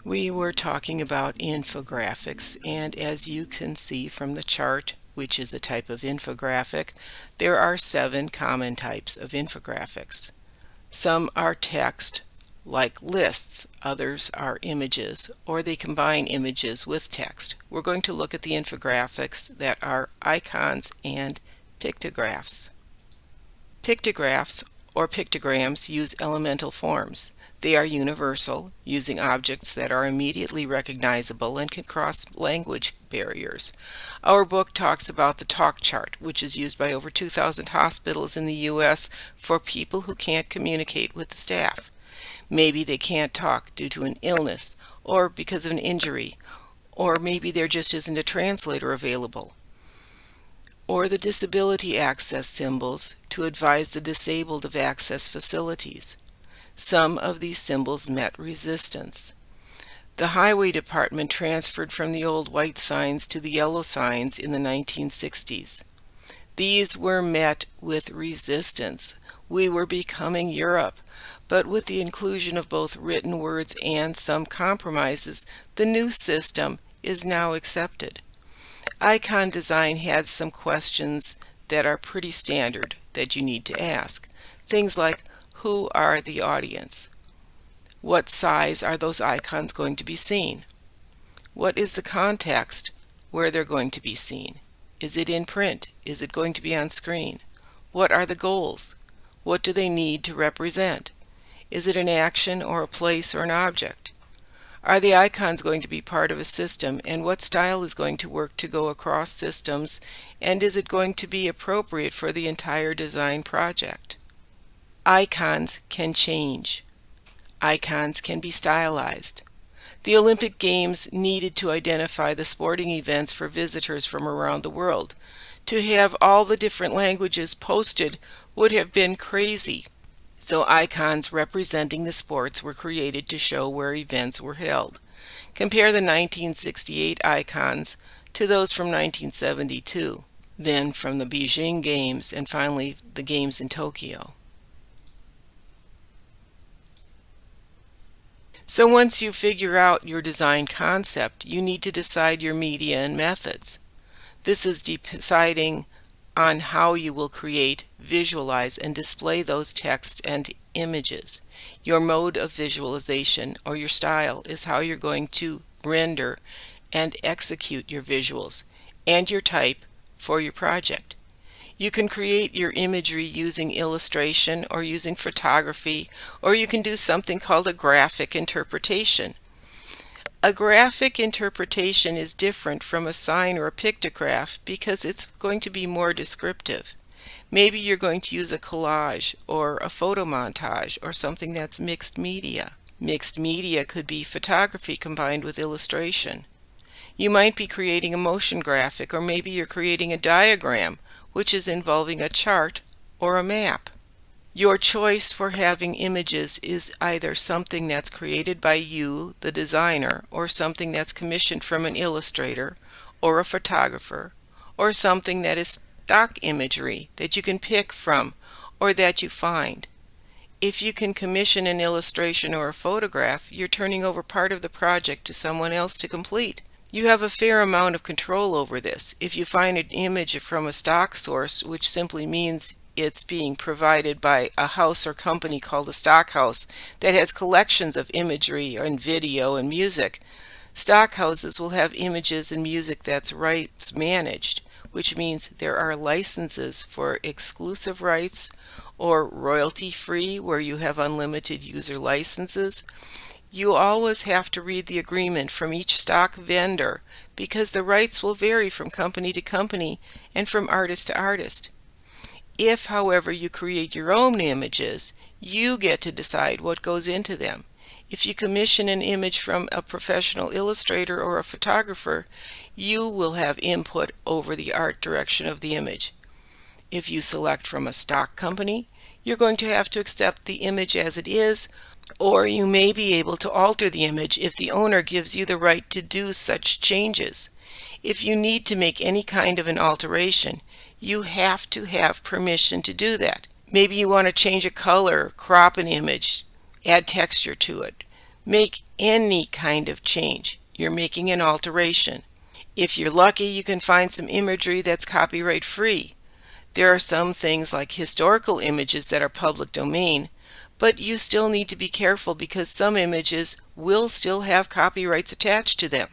We were talking about infographics, and as you can see from the chart, which is a type of infographic, there are 7 common types of infographics. Some are text, like lists, others are images, or they combine images with text. We're going to look at the infographics that are icons and pictographs. Pictographs or pictograms use elemental forms. They are universal, using objects that are immediately recognizable and can cross language barriers. Our book talks about the talk chart, which is used by over 2,000 hospitals in the U.S. for people who can't communicate with the staff. Maybe they can't talk due to an illness or because of an injury, or maybe there just isn't a translator available. Or the disability access symbols to advise the disabled of access facilities. Some of these symbols met resistance. The Highway Department transferred from the old white signs to the yellow signs in the 1960s. These were met with resistance. We were becoming Europe, but with the inclusion of both written words and some compromises, the new system is now accepted. Icon design has some questions that are pretty standard that you need to ask. Things like, who are the audience? What size are those icons going to be seen? What is the context where they're going to be seen? Is it in print? Is it going to be on screen? What are the goals? What do they need to represent? Is it an action or a place or an object? Are the icons going to be part of a system, and what style is going to work to go across systems, and is it going to be appropriate for the entire design project? Icons can change. Icons can be stylized. The Olympic Games needed to identify the sporting events for visitors from around the world. To have all the different languages posted would have been crazy. So icons representing the sports were created to show where events were held. Compare the 1968 icons to those from 1972, then from the Beijing Games, and finally the Games in Tokyo. So once you figure out your design concept, you need to decide your media and methods. This is deciding on how you will create, visualize, and display those text and images. Your mode of visualization or your style is how you're going to render and execute your visuals and your type for your project. You can create your imagery using illustration or using photography, or you can do something called a graphic interpretation. A graphic interpretation is different from a sign or a pictograph because it's going to be more descriptive. Maybe you're going to use a collage or a photo montage or something that's mixed media. Mixed media could be photography combined with illustration. You might be creating a motion graphic, or maybe you're creating a diagram, which is involving a chart or a map. Your choice for having images is either something that's created by you, the designer, or something that's commissioned from an illustrator or a photographer, or something that is stock imagery that you can pick from or that you find. If you can commission an illustration or a photograph, you're turning over part of the project to someone else to complete. You have a fair amount of control over this. If you find an image from a stock source, which simply means it's being provided by a house or company called a stock house that has collections of imagery and video and music, stock houses will have images and music that's rights managed, which means there are licenses for exclusive rights or royalty-free where you have unlimited user licenses. You always have to read the agreement from each stock vendor because the rights will vary from company to company and from artist to artist. If, however, you create your own images, you get to decide what goes into them. If you commission an image from a professional illustrator or a photographer, you will have input over the art direction of the image. If you select from a stock company, you're going to have to accept the image as it is, or you may be able to alter the image if the owner gives you the right to do such changes. If you need to make any kind of an alteration, you have to have permission to do that. Maybe you want to change a color, crop an image, add texture to it. Make any kind of change. You're making an alteration. If you're lucky, you can find some imagery that's copyright free. There are some things like historical images that are public domain, but you still need to be careful because some images will still have copyrights attached to them.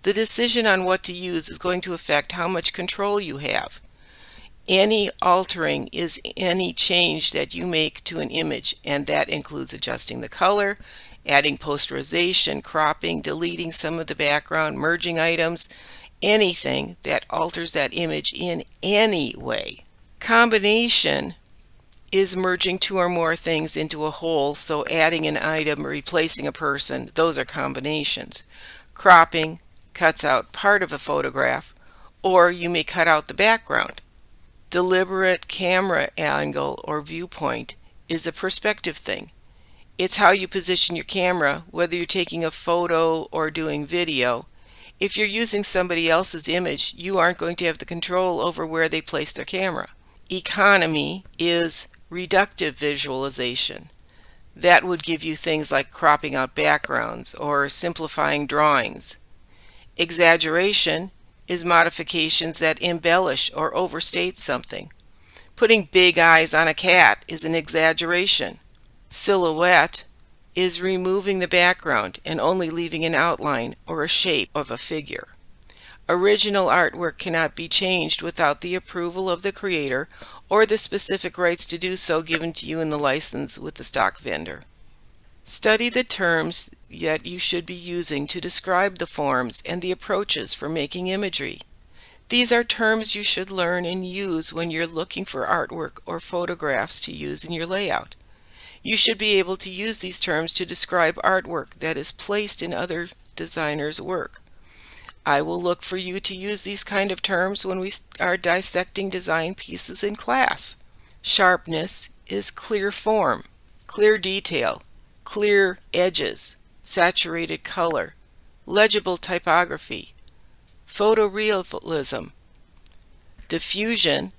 The decision on what to use is going to affect how much control you have. Any altering is any change that you make to an image, and that includes adjusting the color, adding posterization, cropping, deleting some of the background, merging items, anything that alters that image in any way. Combination is merging two or more things into a whole, so adding an item or replacing a person, those are combinations. Cropping cuts out part of a photograph, or you may cut out the background. Deliberate camera angle or viewpoint is a perspective thing. It's how you position your camera, whether you're taking a photo or doing video. If you're using somebody else's image, you aren't going to have the control over where they place their camera. Economy is reductive visualization. That would give you things like cropping out backgrounds or simplifying drawings. Exaggeration is modifications that embellish or overstate something. Putting big eyes on a cat is an exaggeration. Silhouette is removing the background and only leaving an outline or a shape of a figure. Original artwork cannot be changed without the approval of the creator or the specific rights to do so given to you in the license with the stock vendor. Study the terms that you should be using to describe the forms and the approaches for making imagery. These are terms you should learn and use when you're looking for artwork or photographs to use in your layout. You should be able to use these terms to describe artwork that is placed in other designers' work. I will look for you to use these kind of terms when we are dissecting design pieces in class. Sharpness is clear form, clear detail, clear edges, saturated color, legible typography. Photorealism. Diffusion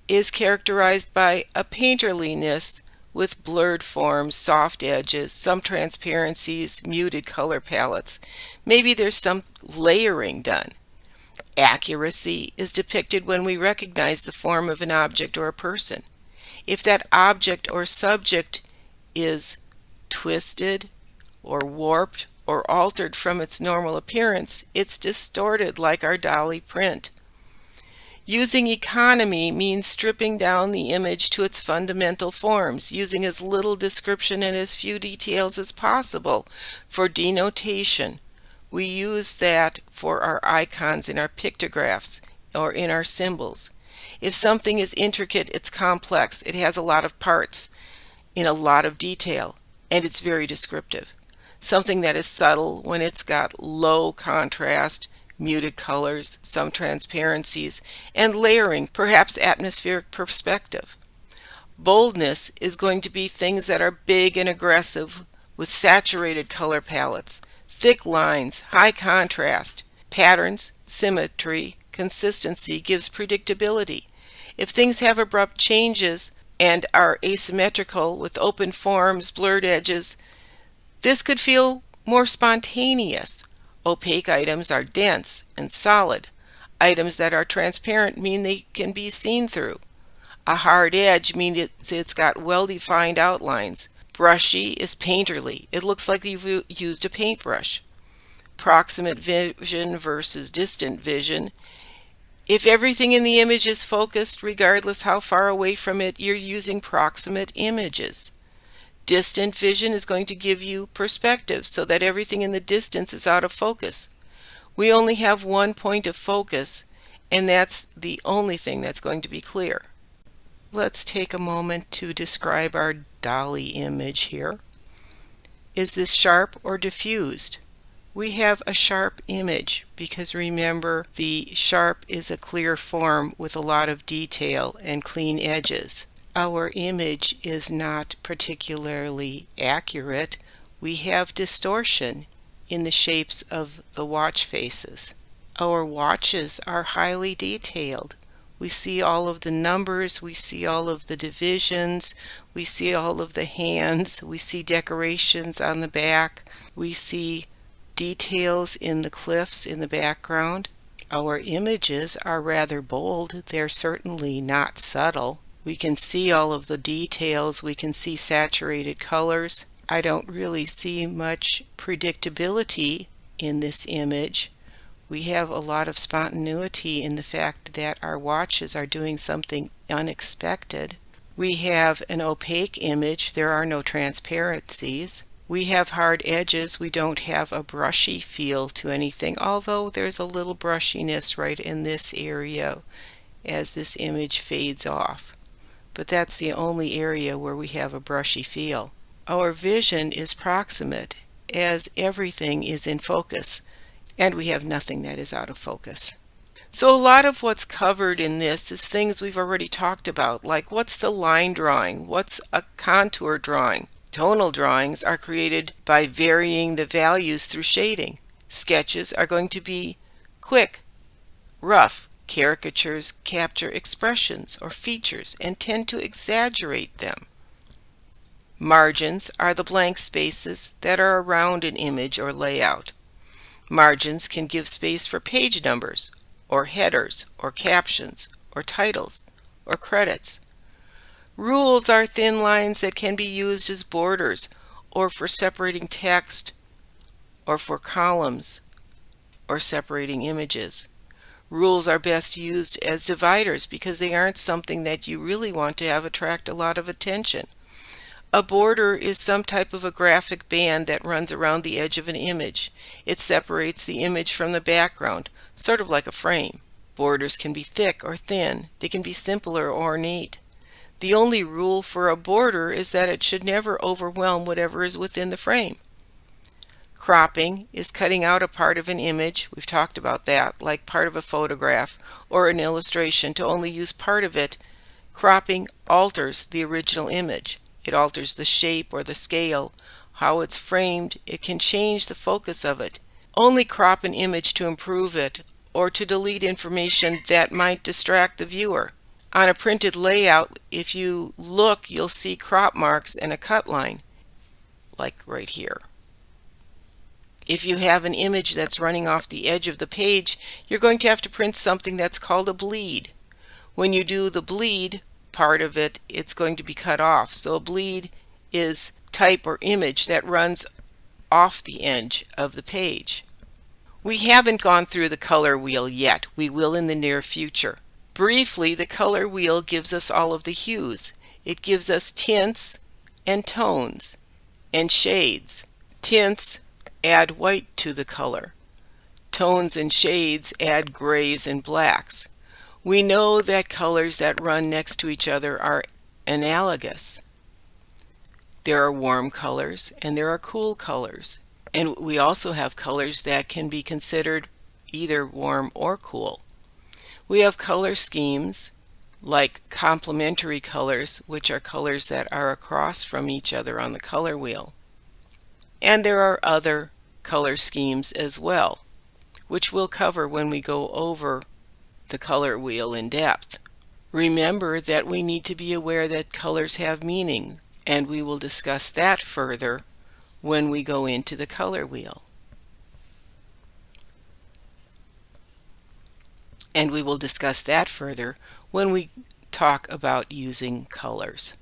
is characterized by a painterliness with blurred forms, soft edges, some transparencies, muted color palettes. Maybe there's some layering done. Accuracy is depicted when we recognize the form of an object or a person. If that object or subject is twisted or warped or altered from its normal appearance, it's distorted like our dolly print. Using economy means stripping down the image to its fundamental forms, using as little description and as few details as possible for denotation. We use that for our icons in our pictographs or in our symbols. If something is intricate, it's complex. It has a lot of parts in a lot of detail, and it's very descriptive. Something that is subtle when it's got low contrast, muted colors, some transparencies, and layering, perhaps atmospheric perspective. Boldness is going to be things that are big and aggressive with saturated color palettes, thick lines, high contrast, patterns, symmetry, consistency gives predictability. If things have abrupt changes and are asymmetrical with open forms, blurred edges, this could feel more spontaneous. Opaque items are dense and solid. Items that are transparent mean they can be seen through. A hard edge means it's got well-defined outlines. Brushy is painterly. It looks like you've used a paintbrush. Proximate vision versus distant vision. If everything in the image is focused, regardless how far away from it, you're using proximate images. Distant vision is going to give you perspective so that everything in the distance is out of focus. We only have one point of focus, and that's the only thing that's going to be clear. Let's take a moment to describe our dolly image here. Is this sharp or diffused? We have a sharp image because remember, the sharp is a clear form with a lot of detail and clean edges. Our image is not particularly accurate. We have distortion in the shapes of the watch faces. Our watches are highly detailed. We see all of the numbers, we see all of the divisions, we see all of the hands, we see decorations on the back, we see details in the cliffs in the background. Our images are rather bold. They're certainly not subtle. We can see all of the details. We can see saturated colors. I don't really see much predictability in this image. We have a lot of spontaneity in the fact that our watches are doing something unexpected. We have an opaque image. There are no transparencies. We have hard edges. We don't have a brushy feel to anything, although there's a little brushiness right in this area as this image fades off. But that's the only area where we have a brushy feel. Our vision is proximate, as everything is in focus, and we have nothing that is out of focus. So a lot of what's covered in this is things we've already talked about, like what's the line drawing, what's a contour drawing. Tonal drawings are created by varying the values through shading. Sketches are going to be quick, rough. Caricatures capture expressions or features and tend to exaggerate them. Margins are the blank spaces that are around an image or layout. Margins can give space for page numbers, or headers, or captions, or titles, or credits. Rules are thin lines that can be used as borders, or for separating text, or for columns, or separating images. Rules are best used as dividers because they aren't something that you really want to have attract a lot of attention. A border is some type of a graphic band that runs around the edge of an image. It separates the image from the background, sort of like a frame. Borders can be thick or thin. They can be simple or ornate. The only rule for a border is that it should never overwhelm whatever is within the frame. Cropping is cutting out a part of an image, we've talked about that, like part of a photograph or an illustration to only use part of it. Cropping alters the original image. It alters the shape or the scale, how it's framed. It can change the focus of it. Only crop an image to improve it or to delete information that might distract the viewer. On a printed layout, if you look, you'll see crop marks and a cut line, like right here. If you have an image that's running off the edge of the page, you're going to have to print something that's called a bleed. When you do the bleed part of it, it's going to be cut off. So a bleed is type or image that runs off the edge of the page. We haven't gone through the color wheel yet. We will in the near future. Briefly, the color wheel gives us all of the hues. It gives us tints and tones and shades. Tints add white to the color. Tones and shades add grays and blacks. We know that colors that run next to each other are analogous. There are warm colors and there are cool colors. And we also have colors that can be considered either warm or cool. We have color schemes like complementary colors, which are colors that are across from each other on the color wheel. And there are other color schemes as well, which we'll cover when we go over the color wheel in depth. Remember that we need to be aware that colors have meaning, and we will discuss that further when we go into the color wheel. And we will discuss that further when we talk about using colors.